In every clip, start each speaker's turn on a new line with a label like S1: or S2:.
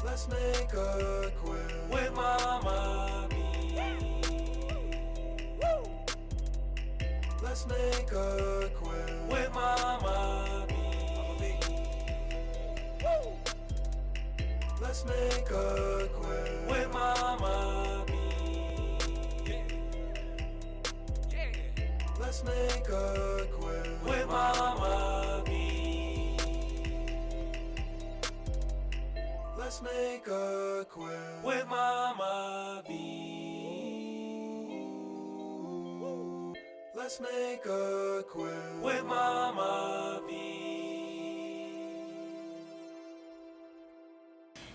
S1: Let's make a quilt with Mama B. Let's make a quilt with Mama B. Let's make a quilt with Mama B. Let's make a quilt with Mama B. Let's make a quilt with Mama B. Let's make a quilt with Mama B.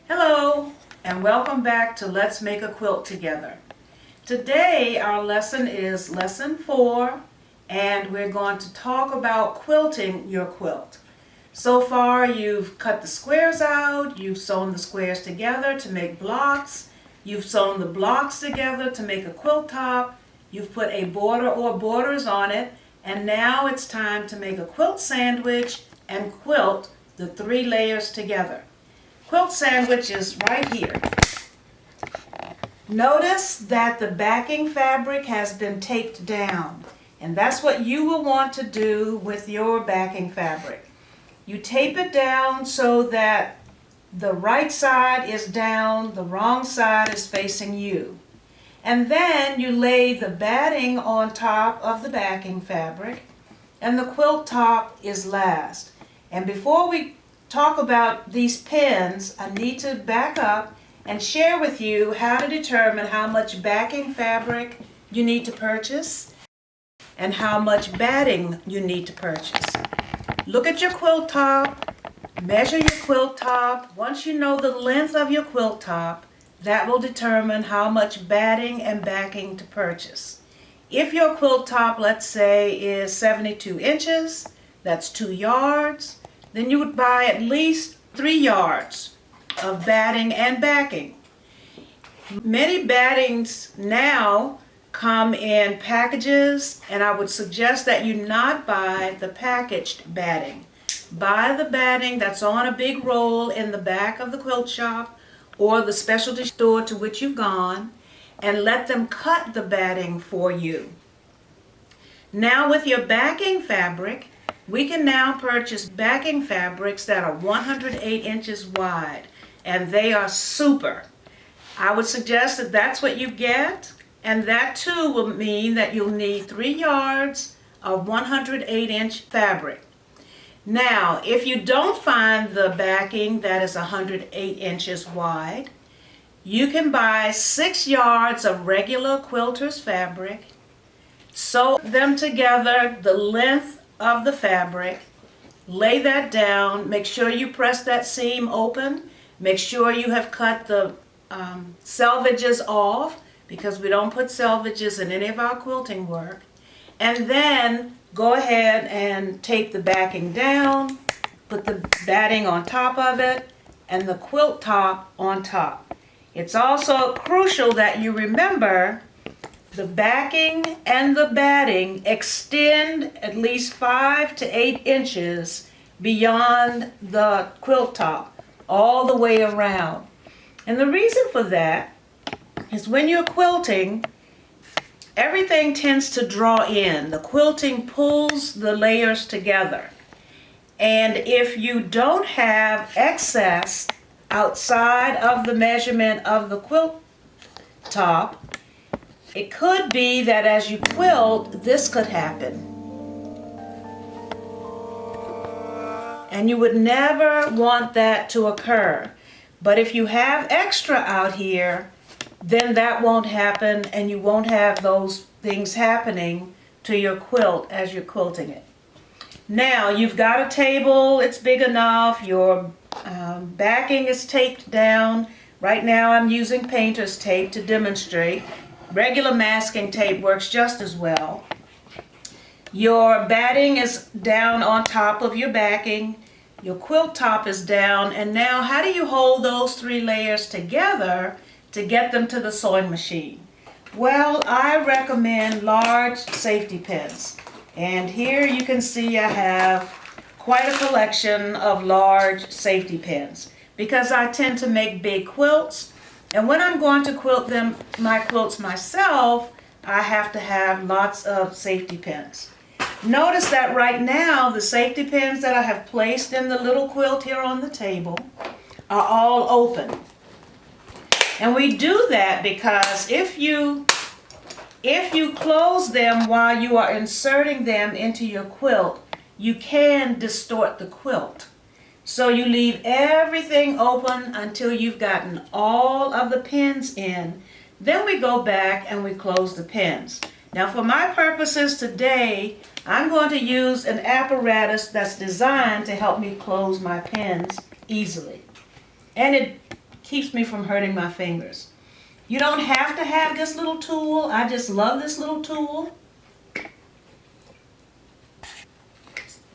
S2: Hello, and welcome back to Let's Make a Quilt Together. Today our lesson is lesson 4, and we're going to talk about quilting your quilt. So far you've cut the squares out, you've sewn the squares together to make blocks, you've sewn the blocks together to make a quilt top, you've put a border or borders on it, and now it's time to make a quilt sandwich and quilt the 3 layers together. Quilt sandwich is right here. Notice that the backing fabric has been taped down, and that's what you will want to do with your backing fabric. You tape it down so that the right side is down, the wrong side is facing you. And then you lay the batting on top of the backing fabric, and the quilt top is last. And before we talk about these pins, I need to back up and share with you how to determine how much backing fabric you need to purchase and how much batting you need to purchase. Look at your quilt top, measure your quilt top. Once you know the length of your quilt top, that will determine how much batting and backing to purchase. If your quilt top, let's say, is 72 inches, that's 2 yards, then you would buy at least 3 yards of batting and backing. Many battings now come in packages, and I would suggest that you not buy the packaged batting. Buy the batting that's on a big roll in the back of the quilt shop or the specialty store to which you've gone, and let them cut the batting for you. Now with your backing fabric, we can now purchase backing fabrics that are 108 inches wide, and they are super. I would suggest that that's what you get, and that too will mean that you'll need 3 yards of 108-inch fabric. Now, if you don't find the backing that is 108 inches wide, you can buy 6 yards of regular quilter's fabric, sew them together the length of the fabric, lay that down, make sure you press that seam open, make sure you have cut the selvages off, because we don't put selvages in any of our quilting work, and then go ahead and tape the backing down, put the batting on top of it, and the quilt top on top. It's also crucial that you remember the backing and the batting extend at least 5 to 8 inches beyond the quilt top, all the way around. And the reason for that is when you're quilting, everything tends to draw in. The quilting pulls the layers together. And if you don't have excess outside of the measurement of the quilt top, it could be that as you quilt, this could happen. And you would never want that to occur. But if you have extra out here, then that won't happen, and you won't have those things happening to your quilt as you're quilting it. Now, you've got a table, it's big enough, your backing is taped down. Right now I'm using painter's tape to demonstrate. Regular masking tape works just as well. Your batting is down on top of your backing. Your quilt top is down, and now how do you hold those 3 layers together to get them to the sewing machine? Well, I recommend large safety pins. And here you can see I have quite a collection of large safety pins. because I tend to make big quilts. And when I'm going to quilt them, my quilts myself, I have to have lots of safety pins. Notice that right now, the safety pins that I have placed in the little quilt here on the table are all open. And we do that because if you close them while you are inserting them into your quilt, you can distort the quilt. So you leave everything open until you've gotten all of the pins in. Then we go back and we close the pins. Now for my purposes today, I'm going to use an apparatus that's designed to help me close my pins easily. And it keeps me from hurting my fingers. You don't have to have this little tool. I just love this little tool.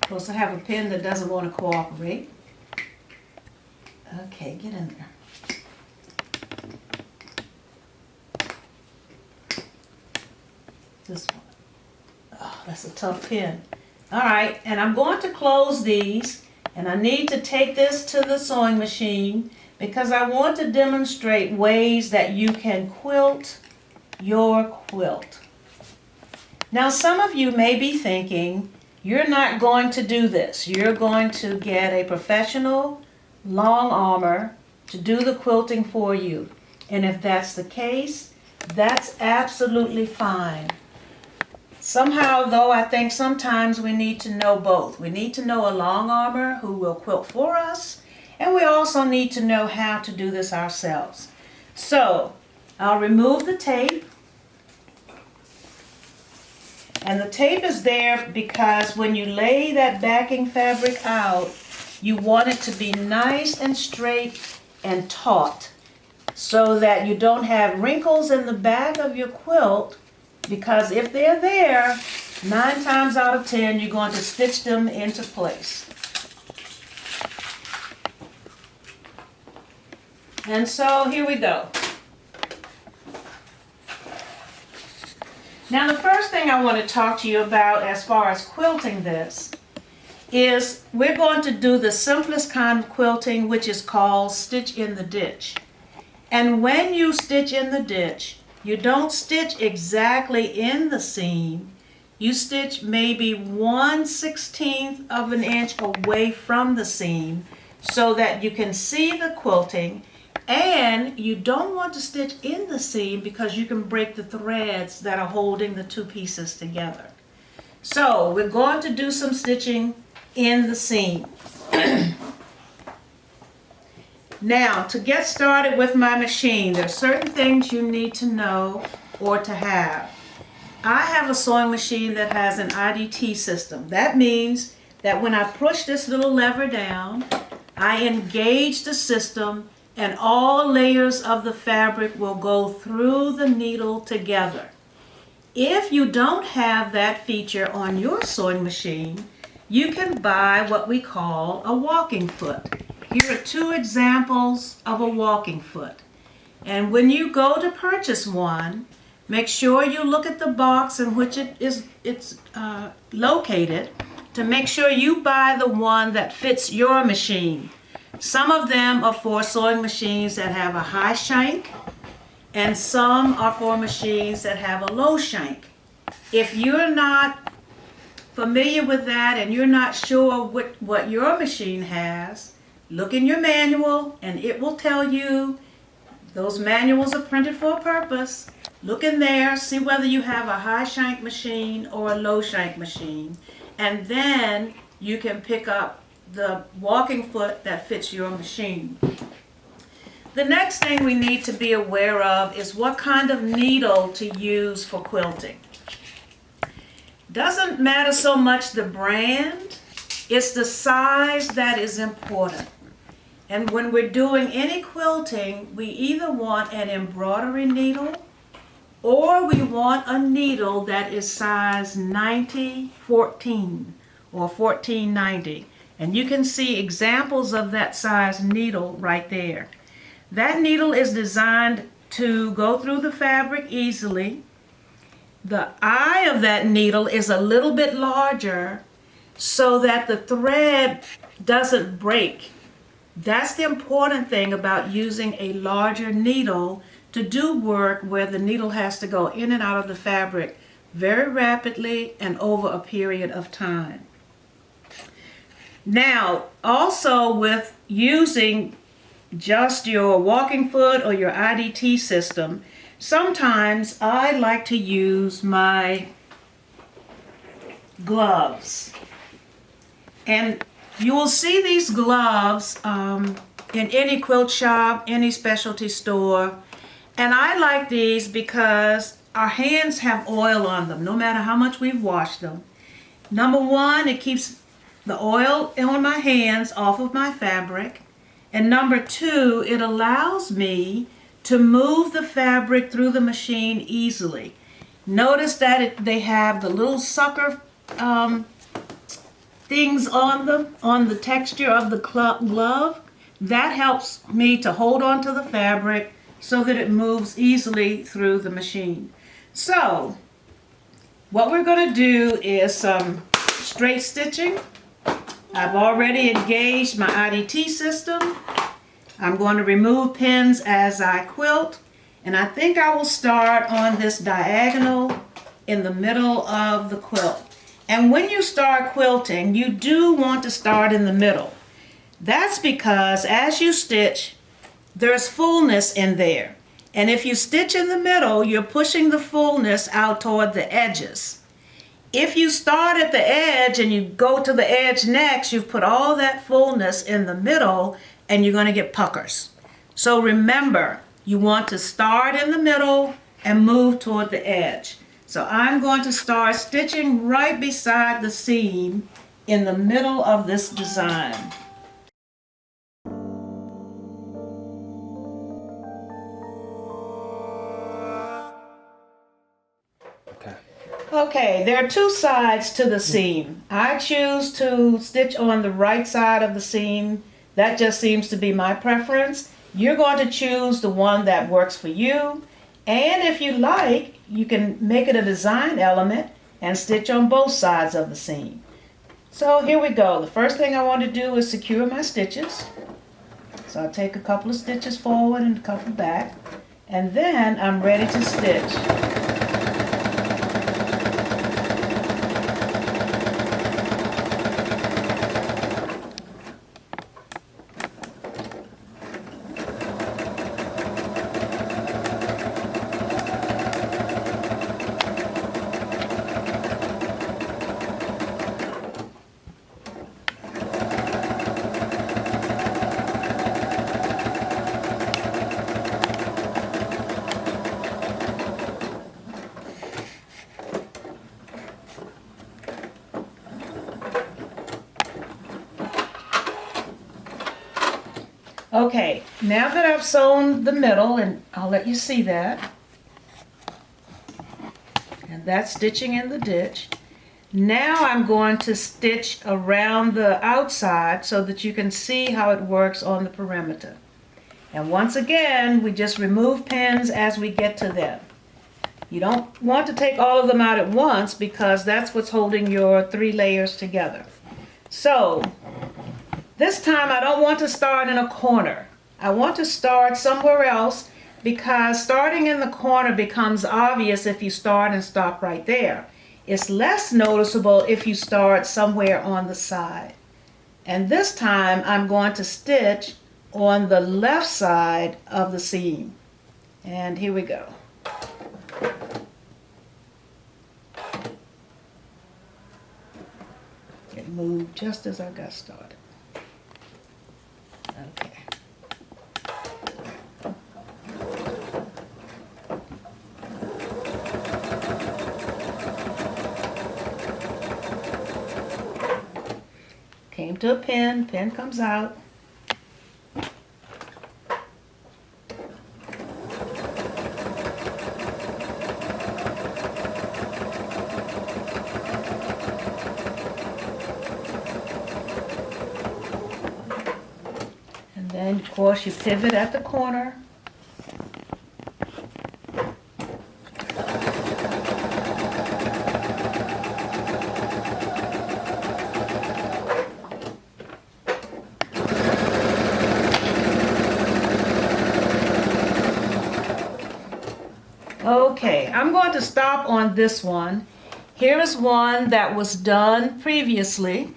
S2: Supposed to have a pin that doesn't want to cooperate. Okay, get in there. This one. Oh, that's a tough pin. All right, and I'm going to close these, and I need to take this to the sewing machine because I want to demonstrate ways that you can quilt your quilt. Now, some of you may be thinking, you're not going to do this. You're going to get a professional long armor to do the quilting for you. And if that's the case, that's absolutely fine. Somehow, though, I think sometimes we need to know both. We need to know a long armor who will quilt for us, and we also need to know how to do this ourselves. So, I'll remove the tape. And the tape is there because when you lay that backing fabric out, you want it to be nice and straight and taut so that you don't have wrinkles in the back of your quilt, because if they're there, 9 times out of 10, you're going to stitch them into place. And so here we go. Now the first thing I want to talk to you about as far as quilting this is we're going to do the simplest kind of quilting, which is called stitch in the ditch. And when you stitch in the ditch, you don't stitch exactly in the seam. You stitch maybe 1/16 of an inch away from the seam so that you can see the quilting. And you don't want to stitch in the seam because you can break the threads that are holding the two pieces together. So we're going to do some stitching in the seam. Now, to get started with my machine, there are certain things you need to know or to have. I have a sewing machine that has an IDT system. That means that when I push this little lever down, I engage the system and all layers of the fabric will go through the needle together. If you don't have that feature on your sewing machine, you can buy what we call a walking foot. Here are 2 examples of a walking foot. And when you go to purchase one, make sure you look at the box in which it's located to make sure you buy the one that fits your machine. Some of them are for sewing machines that have a high shank, and some are for machines that have a low shank. If you're not familiar with that and you're not sure what your machine has, look in your manual and it will tell you. Those manuals are printed for a purpose. Look in there, see whether you have a high shank machine or a low shank machine, and then you can pick up the walking foot that fits your machine. The next thing we need to be aware of is what kind of needle to use for quilting. Doesn't matter so much the brand, it's the size that is important. And when we're doing any quilting, we either want an embroidery needle or we want a needle that is size 90-14 or 1490. And you can see examples of that size needle right there. That needle is designed to go through the fabric easily. The eye of that needle is a little bit larger so that the thread doesn't break That's the important thing about using a larger needle to do work where the needle has to go in and out of the fabric very rapidly and over a period of time. Now, also with using just your walking foot or your IDT system, sometimes I like to use my gloves. And you will see these gloves in any quilt shop, any specialty store. And I like these because our hands have oil on them, no matter how much we've washed them. Number one, it keeps the oil on my hands off of my fabric. And number two, it allows me to move the fabric through the machine easily. Notice that they have the little sucker things on them, on the texture of the glove. That helps me to hold on to the fabric so that it moves easily through the machine. So, what we're going to do is some straight stitching. I've already engaged my IDT system. I'm going to remove pins as I quilt, and I think I will start on this diagonal in the middle of the quilt. And when you start quilting, you do want to start in the middle. That's because as you stitch, there's fullness in there. And if you stitch in the middle, you're pushing the fullness out toward the edges. If you start at the edge and you go to the edge next, you've put all that fullness in the middle and you're going to get puckers. So remember, you want to start in the middle and move toward the edge. So I'm going to start stitching right beside the seam in the middle of this design. Okay, there are two sides to the seam. I choose to stitch on the right side of the seam. That just seems to be my preference. You're going to choose the one that works for you. And if you like, you can make it a design element and stitch on both sides of the seam. So here we go. The first thing I want to do is secure my stitches. So I'll take a couple of stitches forward and a couple back. And then I'm ready to stitch. Okay, now that I've sewn the middle, and I'll let you see that, and that's stitching in the ditch. Now I'm going to stitch around the outside so that you can see how it works on the perimeter. And once again, we just remove pins as we get to them. You don't want to take all of them out at once because that's what's holding your 3 layers together. So, this time I don't want to start in a corner. I want to start somewhere else because starting in the corner becomes obvious if you start and stop right there. It's less noticeable if you start somewhere on the side. And this time I'm going to stitch on the left side of the seam. And here we go. It moved just as I got started. Okay. Came to a pin, pin comes out. And then, of course, you pivot at the corner. Okay, I'm going to stop on this one. Here is one that was done previously.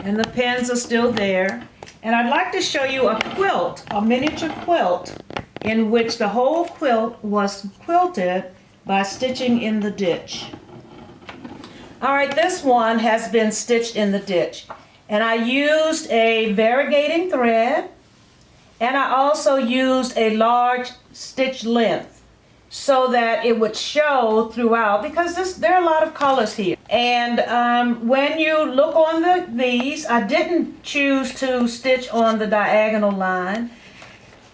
S2: And the pins are still there. And I'd like to show you a quilt, a miniature quilt, in which the whole quilt was quilted by stitching in the ditch. All right, this one has been stitched in the ditch. And I used a variegating thread, and I also used a large stitch length so that it would show throughout, because there are a lot of colors here. And when you look on these, I didn't choose to stitch on the diagonal line.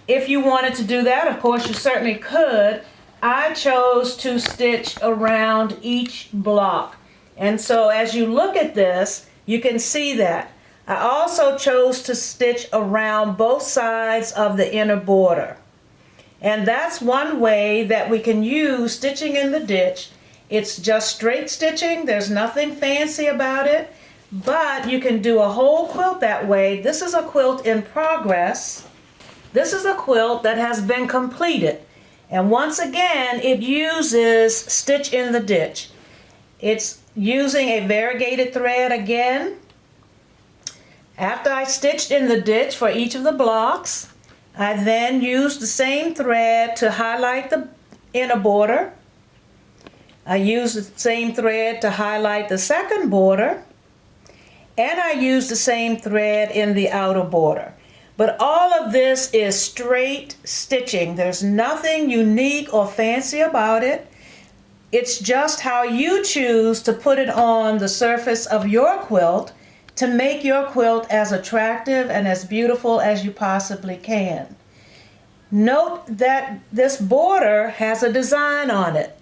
S2: If you wanted to do that, of course, you certainly could. I chose to stitch around each block. And so as you look at this, you can see that. I also chose to stitch around both sides of the inner border. And that's one way that we can use stitching in the ditch. It's just straight stitching. There's nothing fancy about it. But you can do a whole quilt that way. This is a quilt in progress. This is a quilt that has been completed. And once again, it uses stitch in the ditch. It's using a variegated thread again. After I stitched in the ditch for each of the blocks, I then used the same thread to highlight the inner border. I used the same thread to highlight the second border. And I used the same thread in the outer border. But all of this is straight stitching. There's nothing unique or fancy about it. It's just how you choose to put it on the surface of your quilt to make your quilt as attractive and as beautiful as you possibly can. Note that this border has a design on it.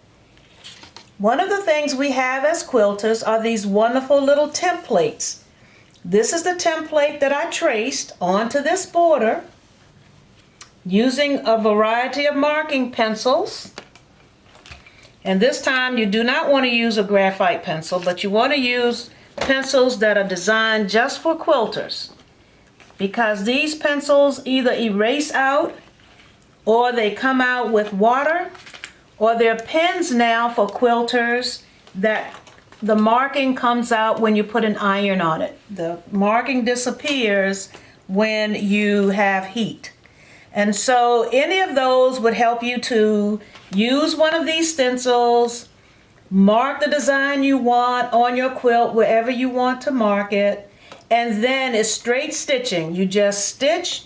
S2: One of the things we have as quilters are these wonderful little templates. This is the template that I traced onto this border using a variety of marking pencils. And this time you do not want to use a graphite pencil, but you want to use pencils that are designed just for quilters, because these pencils either erase out or they come out with water, or they're pens now for quilters that the marking comes out when you put an iron on it. The marking disappears when you have heat. And so any of those would help you to use one of these stencils, mark the design you want on your quilt wherever you want to mark it, and then it's straight stitching. You just stitch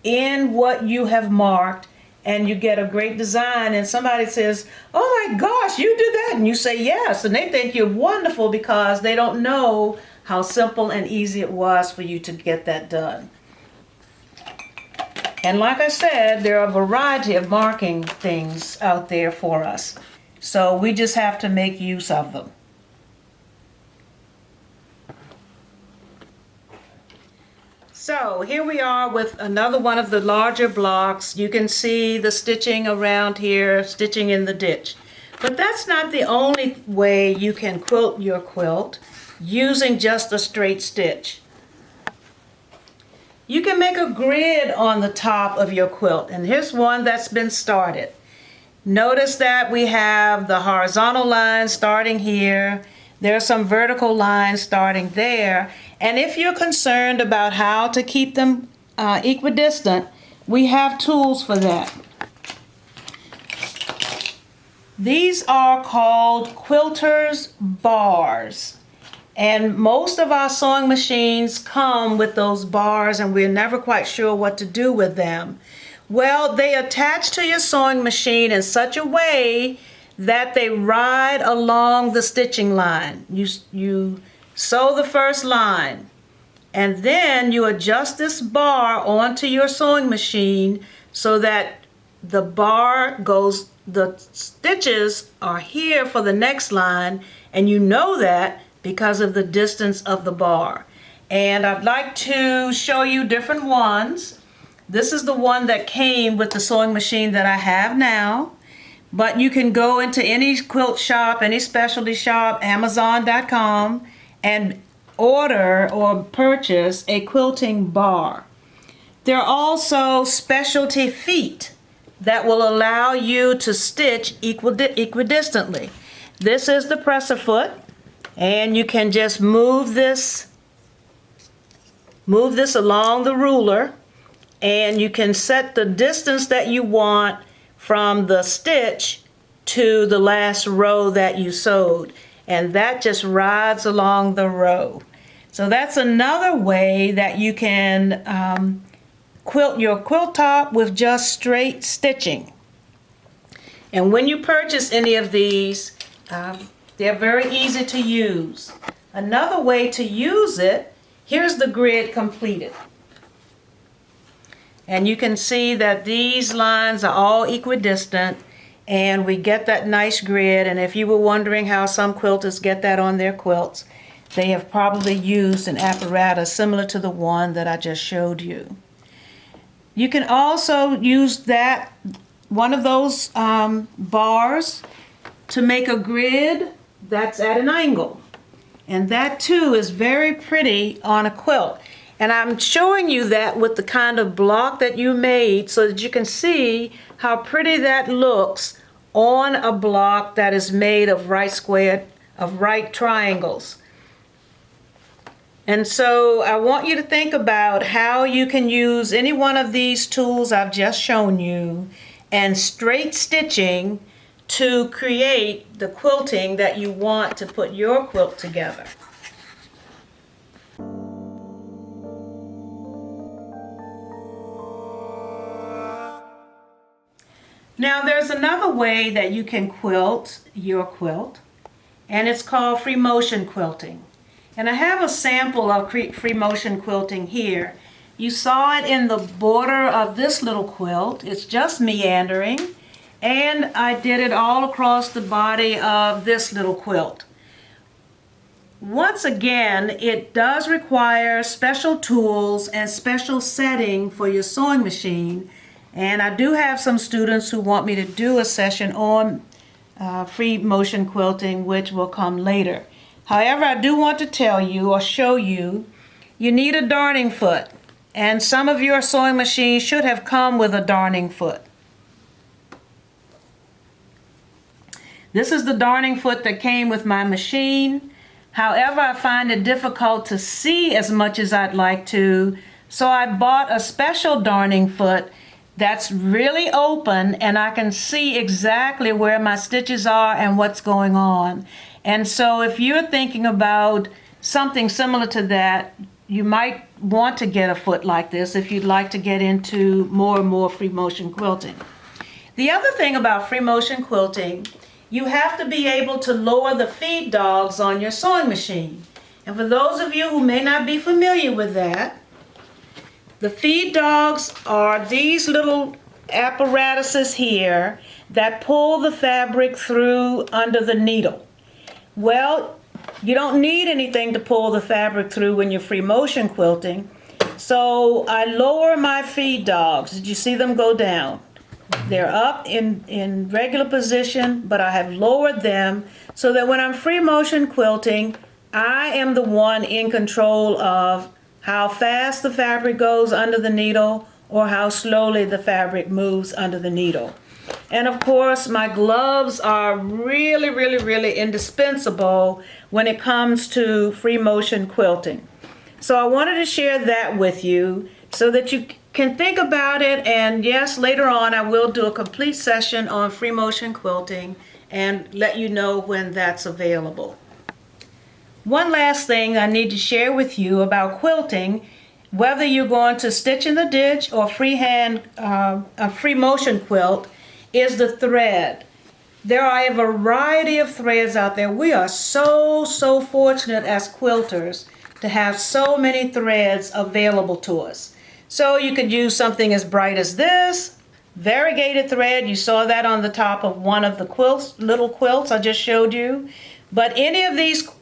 S2: in what you have marked and you get a great design, and somebody says, "Oh my gosh, you did that," and you say yes, and they think you're wonderful because they don't know how simple and easy it was for you to get that done. And like I said, there are a variety of marking things out there for us. So we just have to make use of them. So here we are with another one of the larger blocks. You can see the stitching around here, stitching in the ditch. But that's not the only way you can quilt your quilt using just a straight stitch. You can make a grid on the top of your quilt, and here's one that's been started. Notice that we have the horizontal line starting here. There are some vertical lines starting there. And if you're concerned about how to keep them equidistant, we have tools for that. These are called quilters bars. And most of our sewing machines come with those bars, and we're never quite sure what to do with them. Well, they attach to your sewing machine in such a way that they ride along the stitching line. You sew the first line, and then you adjust this bar onto your sewing machine so that the stitches are here for the next line, and you know that because of the distance of the bar. And I'd like to show you different ones. This is the one that came with the sewing machine that I have now. But you can go into any quilt shop, any specialty shop, Amazon.com, and order or purchase a quilting bar. There are also specialty feet that will allow you to stitch equidistantly. This is the presser foot, and you can just move this along the ruler, and you can set the distance that you want from the stitch to the last row that you sewed, and that just rides along the row. So that's another way that you can quilt your quilt top with just straight stitching. And when you purchase any of these, they're very easy to use. Another way to use it, here's the grid completed. And you can see that these lines are all equidistant, and we get that nice grid. And if you were wondering how some quilters get that on their quilts, they have probably used an apparatus similar to the one that I just showed you. You can also use one of those bars to make a grid that's at an angle. And that too is very pretty on a quilt. And I'm showing you that with the kind of block that you made so that you can see how pretty that looks on a block that is made of right triangles. And so I want you to think about how you can use any one of these tools I've just shown you and straight stitching to create the quilting that you want to put your quilt together. Now there's another way that you can quilt your quilt, and it's called free motion quilting. And I have a sample of free motion quilting here. You saw it in the border of this little quilt. It's just meandering, and I did it all across the body of this little quilt. Once again, it does require special tools and special setting for your sewing machine, and I do have some students who want me to do a session on free motion quilting, which will come later. However, I do want to tell you or show you, you need a darning foot, and some of your sewing machines should have come with a darning foot. This is the darning foot that came with my machine. However, I find it difficult to see as much as I'd like to, so I bought a special darning foot that's really open, and I can see exactly where my stitches are and what's going on. And so if you're thinking about something similar to that, you might want to get a foot like this if you'd like to get into more and more free motion quilting. The other thing about free motion quilting, you have to be able to lower the feed dogs on your sewing machine. And for those of you who may not be familiar with that, the feed dogs are these little apparatuses here that pull the fabric through under the needle. Well, you don't need anything to pull the fabric through when you're free motion quilting. So I lower my feed dogs. Did you see them go down? They're up in regular position, but I have lowered them so that when I'm free motion quilting, I am the one in control of how fast the fabric goes under the needle or how slowly the fabric moves under the needle. And of course, my gloves are really, really, really indispensable when it comes to free motion quilting. So I wanted to share that with you so that you can think about it. And yes, later on I will do a complete session on free motion quilting and let you know when that's available. One last thing I need to share with you about quilting, whether you're going to stitch in the ditch or freehand, a free motion quilt, is the thread. There are a variety of threads out there. We are so fortunate as quilters to have so many threads available to us. So you could use something as bright as this, variegated thread. You saw that on the top of one of the little quilts I just showed you. But any of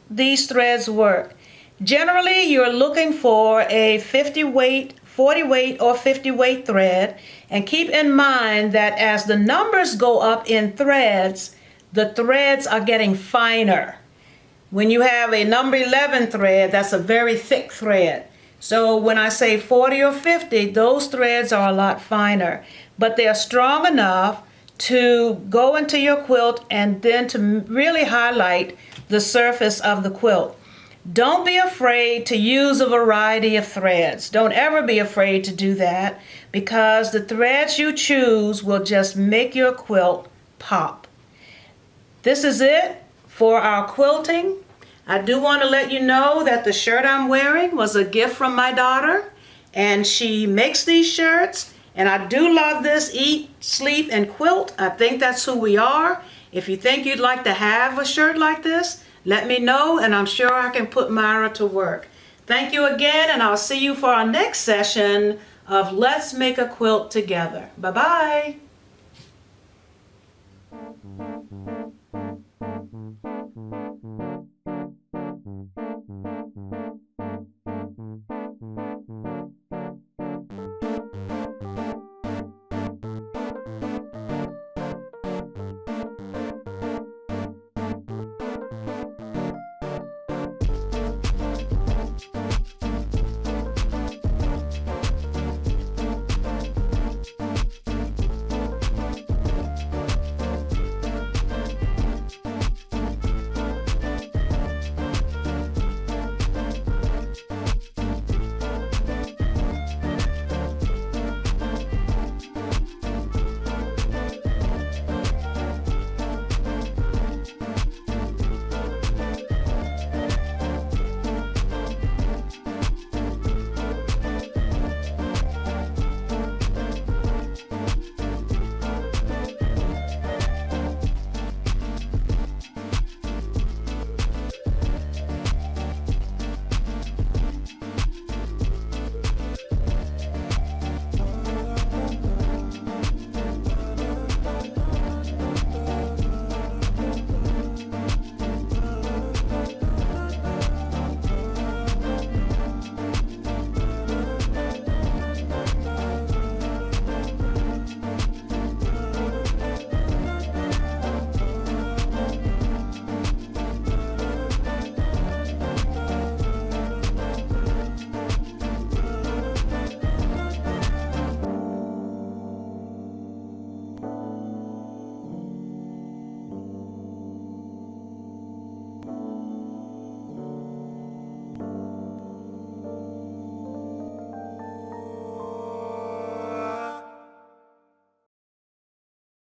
S2: these threads work. Generally, you're looking for a 50 weight, 40 weight, or 50 weight thread. And keep in mind that as the numbers go up in threads, the threads are getting finer. When you have a number 11 thread, that's a very thick thread. So when I say 40 or 50, those threads are a lot finer, but they're strong enough to go into your quilt and then to really highlight the surface of the quilt. Don't be afraid to use a variety of threads. Don't ever be afraid to do that, because the threads you choose will just make your quilt pop. This is it for our quilting. I do want to let you know that the shirt I'm wearing was a gift from my daughter, and she makes these shirts, and I do love this Eat, Sleep, and Quilt. I think that's who we are. If you think you'd like to have a shirt like this, let me know, and I'm sure I can put Myra to work. Thank you again, and I'll see you for our next session of Let's Make a Quilt Together. Bye-bye.